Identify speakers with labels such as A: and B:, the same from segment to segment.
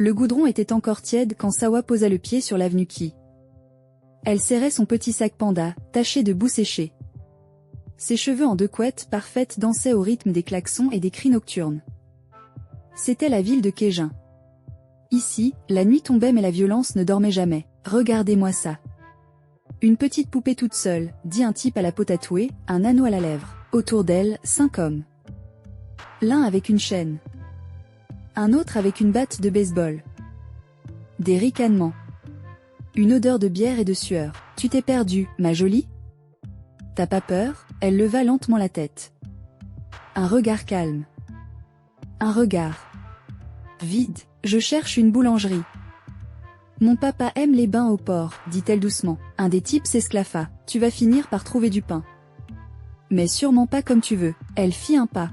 A: Le goudron était encore tiède quand Sawa posa le pied sur l'avenue Qi. Elle serrait son petit sac panda, taché de boue séchée. Ses cheveux en deux couettes parfaites dansaient au rythme des klaxons et des cris nocturnes. C'était la ville de Keijin. Ici, la nuit tombait mais la violence ne dormait jamais. Regardez-moi ça. Une petite poupée toute seule, dit un type à la peau tatouée, un anneau à la lèvre. Autour d'elle, 5 hommes. L'un avec une chaîne. Un autre avec une batte de baseball. Des ricanements. Une odeur de bière et de sueur. Tu t'es perdue, ma jolie? T'as pas peur? Elle leva lentement la tête. Un regard calme. Un regard vide. Je cherche une boulangerie. Mon papa aime les bains au port, dit-elle doucement. Un des types s'esclaffa. Tu vas finir par trouver du pain. Mais sûrement pas comme tu veux. Elle fit un pas.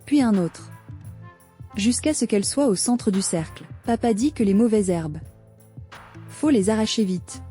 A: Puis un autre. Jusqu'à ce qu'elle soit au centre du cercle. Papa dit que les mauvaises herbes. Faut les arracher vite.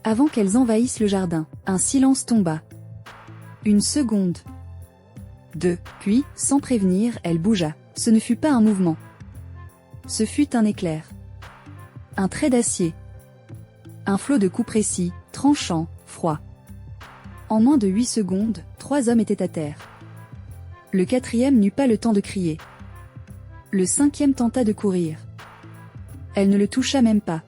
A: Avant qu'elles envahissent le jardin, un silence tomba. Une seconde. 2. Puis, sans prévenir, elle bougea. Ce ne fut pas un mouvement. Ce fut un éclair. Un trait d'acier. Un flot de coups précis, tranchant, froid. En moins de 8 secondes, 3 hommes étaient à terre. Le 4e n'eut pas le temps de crier. Le 5e tenta de courir. Elle ne le toucha même pas.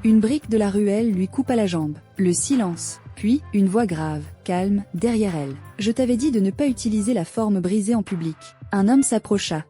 A: Une brique de la ruelle lui coupa la jambe. Le silence, puis, une voix grave, calme, derrière elle. Je t'avais dit de ne pas utiliser la forme brisée en public. Un homme s'approcha.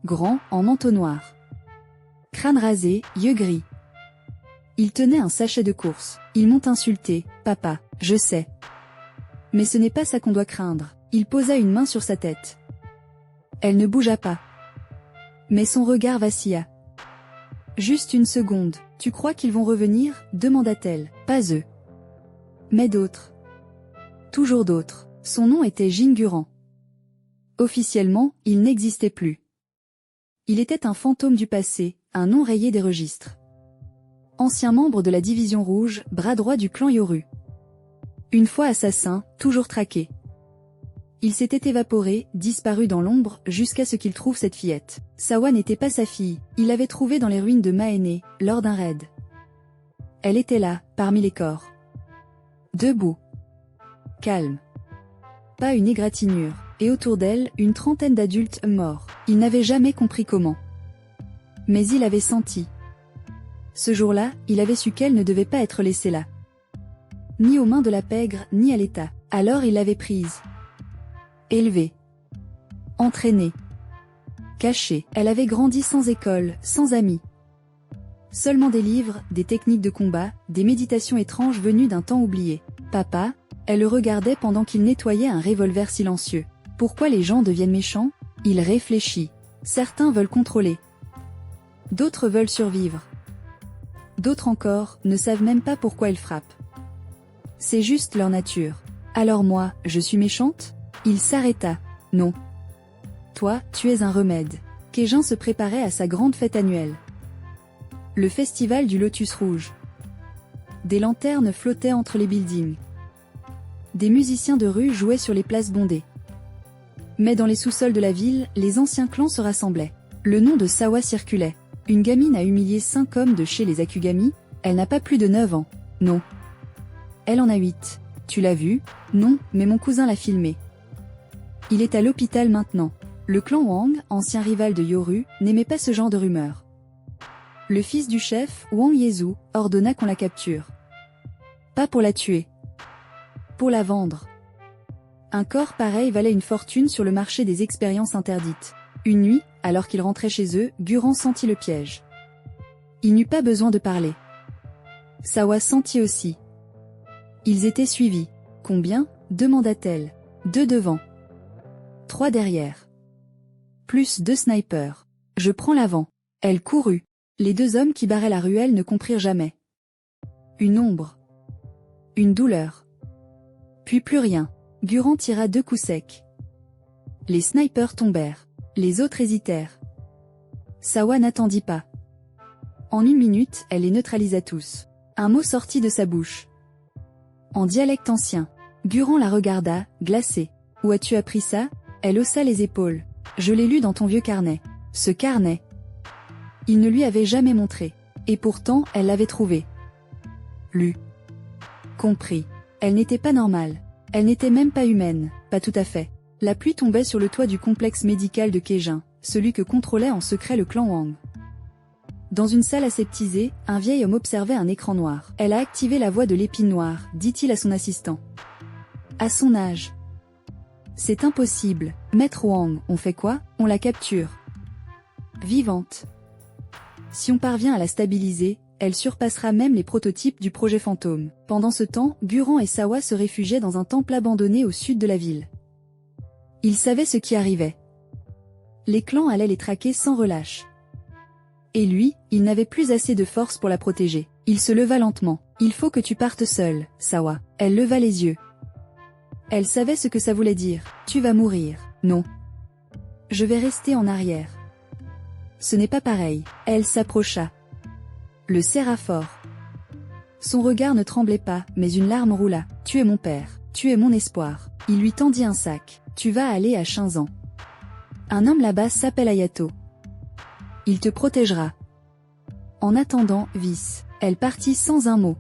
A: Grand, en manteau noir. Crâne rasé, yeux gris. Il tenait un sachet de course. Ils m'ont insulté, papa, je sais. Mais ce n'est pas ça qu'on doit craindre. Il posa une main sur sa tête. Elle ne bougea pas. Mais son regard vacilla. Juste une seconde, tu crois qu'ils vont revenir? Demanda-t-elle. Pas eux. Mais d'autres. Toujours d'autres. Son nom était Jin Guran. Officiellement, il n'existait plus. Il était un fantôme du passé, un nom rayé des registres. Ancien membre de la Division Rouge, bras droit du clan Yoru. Une fois assassin, toujours traqué. Il s'était évaporé, disparu dans l'ombre, jusqu'à ce qu'il trouve cette fillette. Sawa n'était pas sa fille, il l'avait trouvée dans les ruines de Maene, lors d'un raid. Elle était là, parmi les corps. Debout. Calme. Pas une égratignure, et autour d'elle, une trentaine d'adultes morts. Il n'avait jamais compris comment. Mais il avait senti. Ce jour-là, il avait su qu'elle ne devait pas être laissée là. Ni aux mains de la pègre, ni à l'État. Alors il l'avait prise. Élevée. Entraînée. Cachée. Elle avait grandi sans école, sans amis. Seulement des livres, des techniques de combat, des méditations étranges venues d'un temps oublié. Papa, elle le regardait pendant qu'il nettoyait un revolver silencieux. Pourquoi les gens deviennent méchants? Il réfléchit. Certains veulent contrôler. D'autres veulent survivre. D'autres encore, ne savent même pas pourquoi ils frappent. C'est juste leur nature. Alors moi, je suis méchante? Il s'arrêta. Non. Toi, tu es un remède. Keijin se préparait à sa grande fête annuelle. Le festival du Lotus Rouge. Des lanternes flottaient entre les buildings. Des musiciens de rue jouaient sur les places bondées. Mais dans les sous-sols de la ville, les anciens clans se rassemblaient. Le nom de Sawa circulait. Une gamine a humilié 5 hommes de chez les Akugami, elle n'a pas plus de 9 ans. Non. Elle en a 8. Tu l'as vu? Non, mais mon cousin l'a filmé. Il est à l'hôpital maintenant. Le clan Wang, ancien rival de Yoru, n'aimait pas ce genre de rumeurs. Le fils du chef, Wang Yezu, ordonna qu'on la capture. Pas pour la tuer. Pour la vendre. Un corps pareil valait une fortune sur le marché des expériences interdites. Une nuit, alors qu'ils rentraient chez eux, Guran sentit le piège. Il n'eut pas besoin de parler. Sawa sentit aussi. Ils étaient suivis. Combien? Demanda-t-elle. 2 devant. 3 derrière. Plus 2 snipers. Je prends l'avant. Elle courut. Les 2 hommes qui barraient la ruelle ne comprirent jamais. Une ombre. Une douleur. Puis plus rien. Guran tira 2 coups secs. Les snipers tombèrent. Les autres hésitèrent. Sawa n'attendit pas. En 1 minute, elle les neutralisa tous. Un mot sortit de sa bouche. En dialecte ancien. Guran la regarda, glacée. Où as-tu appris ça? Elle haussa les épaules. Je l'ai lu dans ton vieux carnet. Ce carnet. Il ne lui avait jamais montré. Et pourtant, elle l'avait trouvé. Lu. Compris. Elle n'était pas normale. Elle n'était même pas humaine, pas tout à fait. La pluie tombait sur le toit du complexe médical de Kejin, celui que contrôlait en secret le clan Wang. Dans une salle aseptisée, un vieil homme observait un écran noir. Elle a activé la voix de l'épine noire, dit-il à son assistant. À son âge. C'est impossible. Maître Wang, on fait quoi? On la capture. Vivante. Si on parvient à la stabiliser, elle surpassera même les prototypes du projet fantôme. Pendant ce temps, Guran et Sawa se réfugiaient dans un temple abandonné au sud de la ville. Ils savaient ce qui arrivait. Les clans allaient les traquer sans relâche. Et lui, il n'avait plus assez de force pour la protéger. Il se leva lentement. Il faut que tu partes seule, Sawa. Elle leva les yeux. Elle savait ce que ça voulait dire. Tu vas mourir. Non. Je vais rester en arrière. Ce n'est pas pareil. Elle s'approcha. Le serra fort. Son regard ne tremblait pas, mais une larme roula. Tu es mon père. Tu es mon espoir. Il lui tendit un sac. Tu vas aller à Shinzan. Un homme là-bas s'appelle Ayato. Il te protégera. En attendant, Vis. Elle partit sans un mot.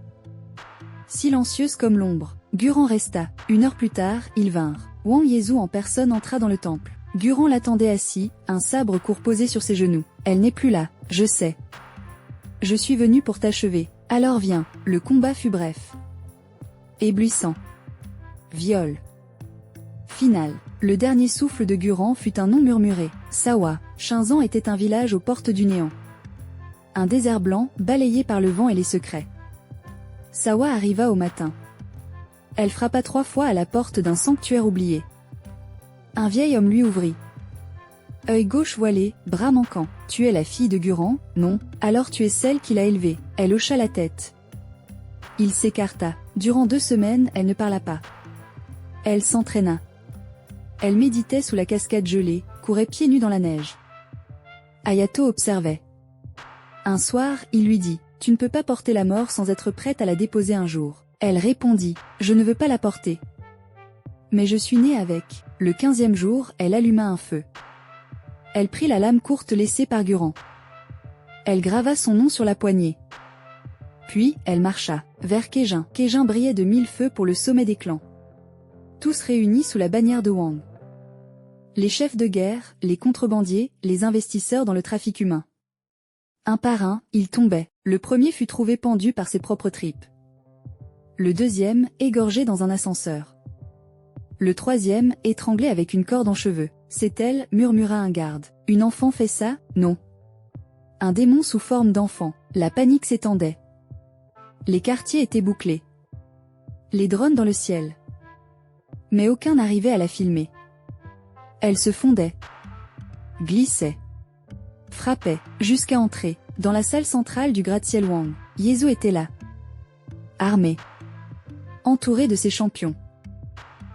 A: Silencieuse comme l'ombre. Guran resta. 1 heure plus tard, ils vinrent. Wang Yezu en personne entra dans le temple. Guran l'attendait assis, un sabre court posé sur ses genoux. Elle n'est plus là, je sais. Je suis venu pour t'achever. Alors viens. Le combat fut bref. Éblouissant. Viol. Final. Le dernier souffle de Guran fut un nom murmuré. Sawa. Shinzan était un village aux portes du néant. Un désert blanc, balayé par le vent et les secrets. Sawa arriva au matin. Elle frappa 3 fois à la porte d'un sanctuaire oublié. Un vieil homme lui ouvrit. Œil gauche voilé, bras manquant. Tu es la fille de Guran? Non. Alors tu es celle qui l'a élevée. Elle hocha la tête. Il s'écarta. Durant 2 semaines, elle ne parla pas. Elle s'entraîna. Elle méditait sous la cascade gelée, courait pieds nus dans la neige. Ayato observait. Un soir, il lui dit, « Tu ne peux pas porter la mort sans être prête à la déposer un jour. » Elle répondit, « Je ne veux pas la porter. Mais je suis née avec. » Le 15e jour, elle alluma un feu. Elle prit la lame courte laissée par Guran. Elle grava son nom sur la poignée. Puis, elle marcha, vers Kejin. Kejin brillait de 1000 feux pour le sommet des clans. Tous réunis sous la bannière de Wang. Les chefs de guerre, les contrebandiers, les investisseurs dans le trafic humain. Un par un, ils tombaient. Le premier fut trouvé pendu par ses propres tripes. Le deuxième, égorgé dans un ascenseur. Le troisième, étranglé avec une corde en cheveux. C'est elle, murmura un garde. Une enfant fait ça? Non. Un démon sous forme d'enfant. La panique s'étendait. Les quartiers étaient bouclés. Les drones dans le ciel. Mais aucun n'arrivait à la filmer. Elle se fondait. Glissait. Frappait, jusqu'à entrer. Dans la salle centrale du gratte-ciel Wang. Yezu était là. Armé. Entouré de ses champions.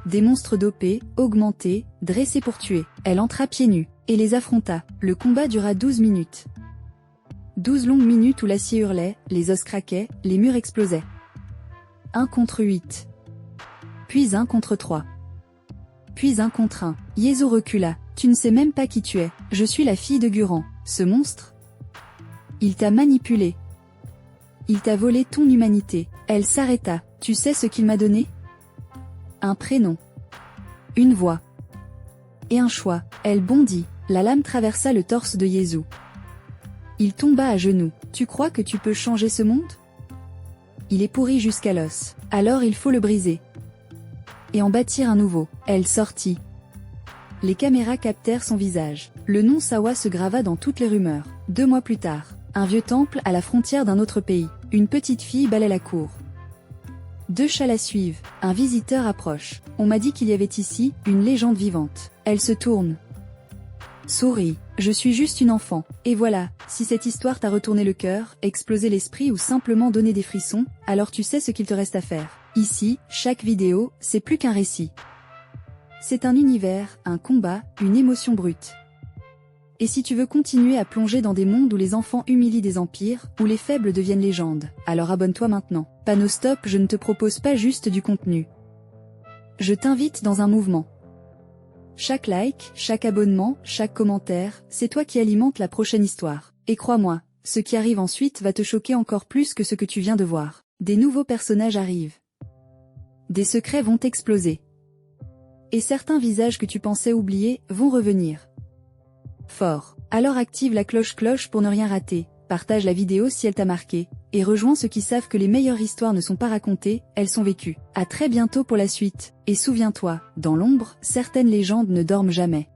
A: Des monstres dopés, augmentés, dressés pour tuer. Elle entra pieds nus, et les affronta. Le combat dura 12 minutes. 12 longues minutes où l'acier hurlait, les os craquaient, les murs explosaient. 1 contre 8. Puis 1 contre 3. Puis 1 contre 1. Yezu recula. Tu ne sais même pas qui tu es. Je suis la fille de Guran. Ce monstre? Il t'a manipulé. Il t'a volé ton humanité. Elle s'arrêta. Tu sais ce qu'il m'a donné? Un prénom. Une voix. Et un choix. Elle bondit. La lame traversa le torse de Yezu. Il tomba à genoux. Tu crois que tu peux changer ce monde? Il est pourri jusqu'à l'os. Alors il faut le briser. Et en bâtir un nouveau. Elle sortit. Les caméras captèrent son visage. Le nom Sawa se grava dans toutes les rumeurs. 2 mois plus tard, un vieux temple à la frontière d'un autre pays. Une petite fille balaie la cour. 2 chats la suivent. Un visiteur approche. On m'a dit qu'il y avait ici une légende vivante. Elle se tourne. Sourit. Je suis juste une enfant. Et voilà, si cette histoire t'a retourné le cœur, explosé l'esprit ou simplement donné des frissons, alors tu sais ce qu'il te reste à faire. Ici, chaque vidéo, c'est plus qu'un récit. C'est un univers, un combat, une émotion brute. Et si tu veux continuer à plonger dans des mondes où les enfants humilient des empires, où les faibles deviennent légendes, alors abonne-toi maintenant. Panostop, je ne te propose pas juste du contenu. Je t'invite dans un mouvement. Chaque like, chaque abonnement, chaque commentaire, c'est toi qui alimente la prochaine histoire. Et crois-moi, ce qui arrive ensuite va te choquer encore plus que ce que tu viens de voir. Des nouveaux personnages arrivent. Des secrets vont exploser. Et certains visages que tu pensais oublier vont revenir. Fort. Alors active la cloche pour ne rien rater, partage la vidéo si elle t'a marqué, et rejoins ceux qui savent que les meilleures histoires ne sont pas racontées, elles sont vécues. À très bientôt pour la suite, et souviens-toi, dans l'ombre, certaines légendes ne dorment jamais.